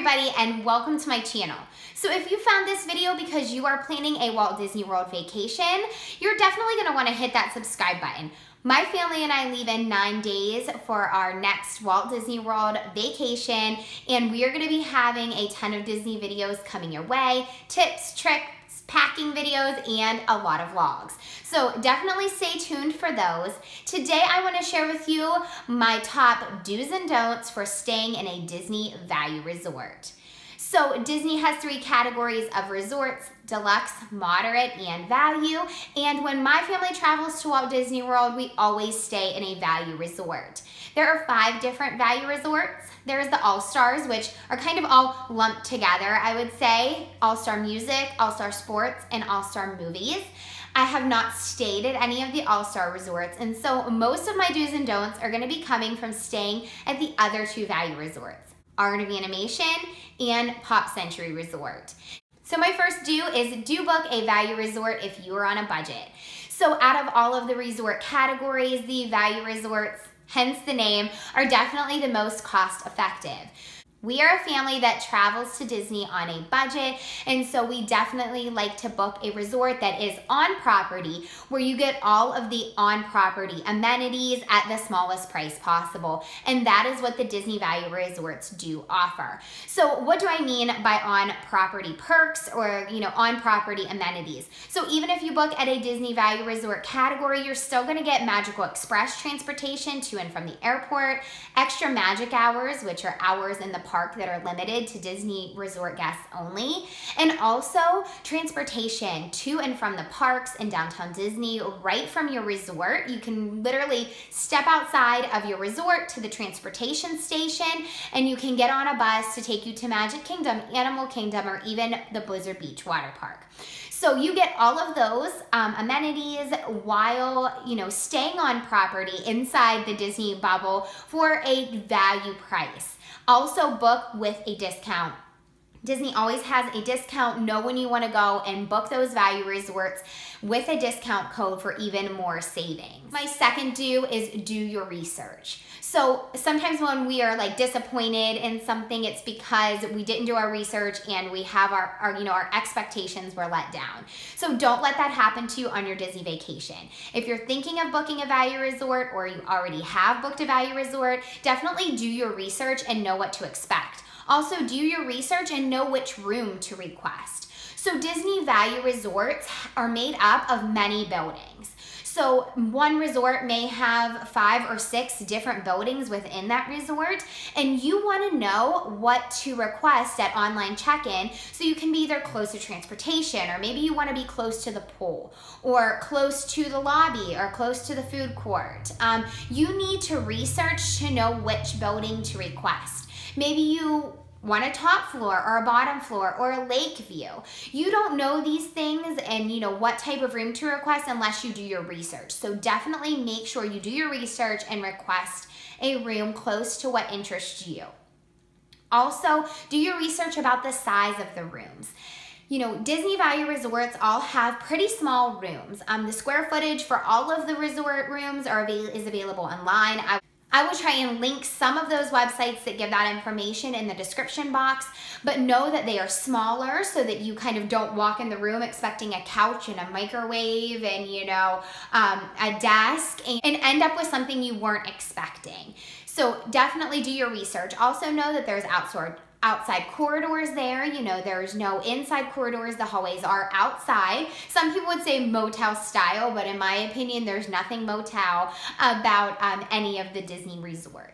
everybody, and welcome to my channel. So if you found this video because you are planning a Walt Disney World vacation, you're definitely going to want to hit that subscribe button. My family and I leave in 9 days for our next Walt Disney World vacation, and we are going to be having a ton of Disney videos coming your way, tips, tricks, packing videos, and a lot of vlogs. So definitely stay tuned for those. Today I want to share with you my top do's and don'ts for staying in a Disney value resort. So Disney has 3 categories of resorts: deluxe, moderate, and value. And when my family travels to Walt Disney World, we always stay in a value resort. There are 5 different value resorts. There's the All-Stars, which are kind of all lumped together, I would say. All-Star Music, All-Star Sports, and All-Star Movies. I have not stayed at any of the All-Star resorts, and so most of my do's and don'ts are going to be coming from staying at the other 2 value resorts: Art of Animation and Pop Century Resort. So my first do is do book a value resort if you are on a budget. So out of all of the resort categories, the value resorts, hence the name, are definitely the most cost effective. We are a family that travels to Disney on a budget, and so we definitely like to book a resort that is on property, where you get all of the on-property amenities at the smallest price possible, and that is what the Disney Value Resorts do offer. So what do I mean by on-property perks or, on-property amenities? So even if you book at a Disney Value Resort category, you're still gonna get Magical Express transportation to and from the airport, extra magic hours, which are hours in the park that are limited to Disney resort guests only, and also transportation to and from the parks in downtown Disney right from your resort. You can literally step outside of your resort to the transportation station, and you can get on a bus to take you to Magic Kingdom, Animal Kingdom, or even the Blizzard Beach water park. So you get all of those amenities while staying on property inside the Disney bubble for a value price. Also book with a discount. Disney always has a discount. Know when you want to go and book those value resorts with a discount code for even more savings. My second do is do your research. So sometimes when we are disappointed in something, it's because we didn't do our research and we have our expectations were let down. So don't let that happen to you on your Disney vacation. If you're thinking of booking a value resort, or you already have booked a value resort, definitely do your research and know what to expect. Also, do your research and know which room to request. So Disney Value Resorts are made up of many buildings. So one resort may have 5 or 6 different buildings within that resort, and you want to know what to request at online check-in so you can be either close to transportation, or maybe you want to be close to the pool, or close to the lobby, or close to the food court. You need to research to know which building to request. Maybe you want a top floor or a bottom floor or a lake view. You don't know these things and what type of room to request unless you do your research. So definitely make sure you do your research and request a room close to what interests you. Also, do your research about the size of the rooms. Disney Value Resorts all have pretty small rooms. The square footage for all of the resort rooms is available online. I will try and link some of those websites that give that information in the description box, but know that they are smaller so that you kind of don't walk in the room expecting a couch and a microwave and, a desk and end up with something you weren't expecting. So definitely do your research. Also know that there's outside corridors there. There's no inside corridors. The hallways are outside. Some people would say motel style, but in my opinion, there's nothing motel about any of the Disney resorts.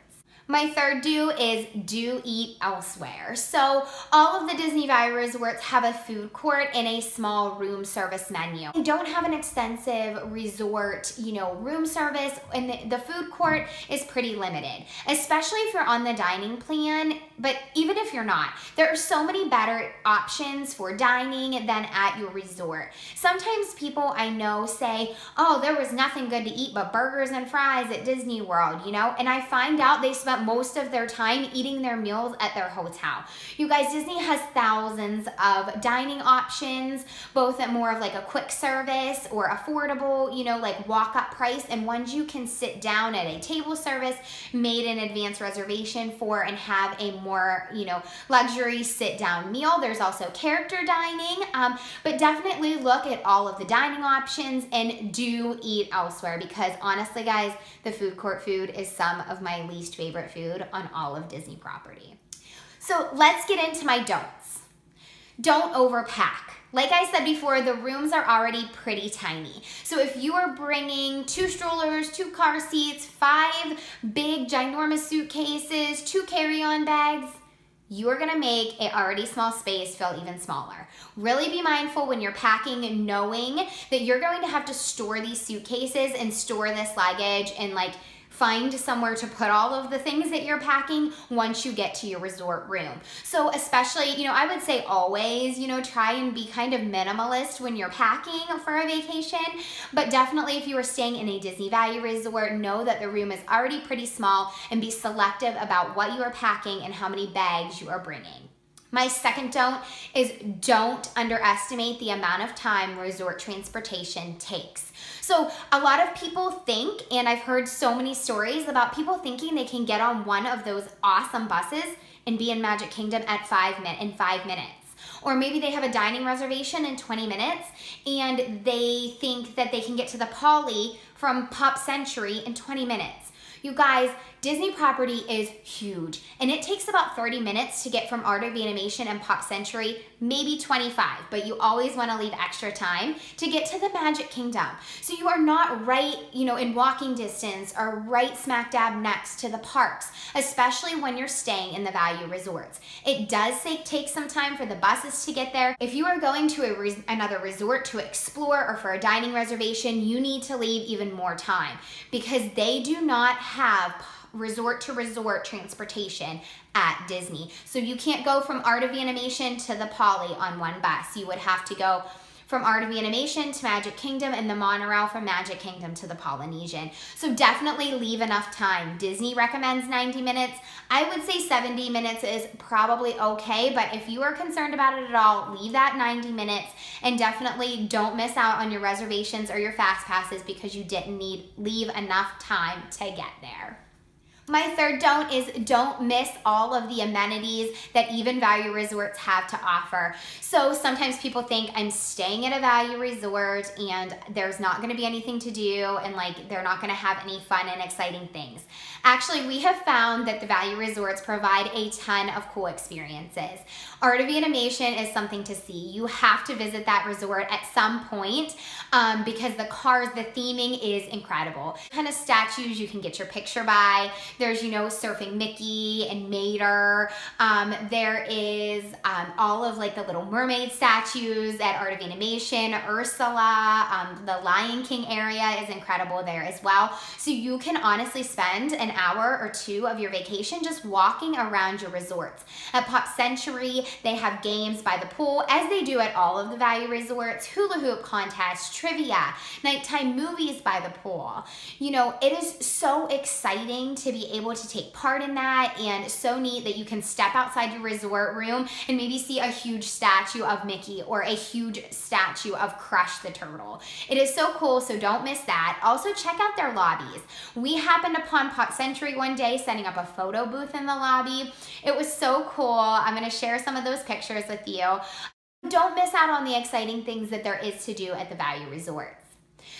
My third do is do eat elsewhere. So all of the Disney Value Resorts have a food court and a small room service menu. They don't have an extensive resort, room service, and the food court is pretty limited, especially if you're on the dining plan. But even if you're not, there are so many better options for dining than at your resort. Sometimes people I know say, oh, there was nothing good to eat but burgers and fries at Disney World, and I find out they spent most of their time eating their meals at their hotel. You guys, Disney has thousands of dining options, both at more of a quick service or affordable, walk-up price, and ones you can sit down at a table service, made an advance reservation for, and have a more more, you know, luxury sit-down meal. There's also character dining, but definitely look at all of the dining options and do eat elsewhere, because honestly, guys, the food court food is some of my least favorite food on all of Disney property. So let's get into my don'ts. Don't overpack. Like I said before, the rooms are already pretty tiny. So if you are bringing 2 strollers, 2 car seats, 5 big ginormous suitcases, 2 carry-on bags, you are gonna make an already small space feel even smaller. Really be mindful when you're packing, knowing that you're going to have to store these suitcases and store this luggage and like find somewhere to put all of the things that you're packing once you get to your resort room. So especially, you know, I would say always, you know, try and be kind of minimalist when you're packing for a vacation, but definitely if you are staying in a Disney Value Resort, know that the room is already pretty small and be selective about what you are packing and how many bags you are bringing. My second don't is don't underestimate the amount of time resort transportation takes. So a lot of people think, and I've heard so many stories about people thinking they can get on one of those awesome buses and be in Magic Kingdom in 5 minutes. Or maybe they have a dining reservation in 20 minutes and they think that they can get to the Poly from Pop Century in 20 minutes. You guys, Disney property is huge, and it takes about 30 minutes to get from Art of Animation and Pop Century, maybe 25, but you always want to leave extra time to get to the Magic Kingdom. So you are not right, you know, in walking distance or right smack dab next to the parks, especially when you're staying in the value resorts. It does take some time for the buses to get there. If you are going to another resort to explore or for a dining reservation, you need to leave even more time, because they do not have resort to resort transportation at Disney. So you can't go from Art of Animation to the Poly on one bus. You would have to go from Art of Animation to Magic Kingdom and the monorail from Magic Kingdom to the Polynesian. So definitely leave enough time. Disney recommends 90 minutes. I would say 70 minutes is probably okay, but if you are concerned about it at all, leave that 90 minutes, and definitely don't miss out on your reservations or your fast passes because you didn't leave enough time to get there. My third don't is don't miss all of the amenities that even value resorts have to offer. So sometimes people think I'm staying at a value resort and there's not gonna be anything to do and like they're not gonna have any fun and exciting things. Actually, we have found that the value resorts provide a ton of cool experiences. Art of Animation is something to see. You have to visit that resort at some point because the cars, the theming is incredible. Kind of statues you can get your picture by. There's, you know, Surfing Mickey and Mater. There is all of like the Little Mermaid statues at Art of Animation. Ursula, the Lion King area is incredible there as well. So you can honestly spend an hour or 2 of your vacation just walking around your resorts. At Pop Century, they have games by the pool, as they do at all of the value resorts, hula hoop contests, trivia, nighttime movies by the pool. You know, it is so exciting to be able to take part in that, and so neat that you can step outside your resort room and maybe see a huge statue of Mickey or a huge statue of Crush the Turtle. It is so cool, so don't miss that. Also, check out their lobbies. We happened upon Pop Century one day setting up a photo booth in the lobby. It was so cool. I'm gonna share some of those pictures with you. Don't miss out on the exciting things that there is to do at the value resorts.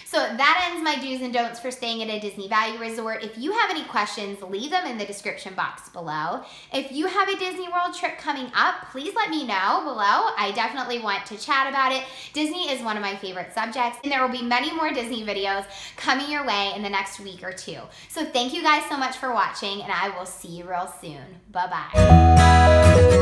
So that ends my do's and don'ts for staying at a Disney Value Resort. If you have any questions, leave them in the description box below. If you have a Disney World trip coming up, please let me know below. I definitely want to chat about it. Disney is one of my favorite subjects, and there will be many more Disney videos coming your way in the next week or 2. So thank you guys so much for watching, and I will see you real soon. Bye-bye.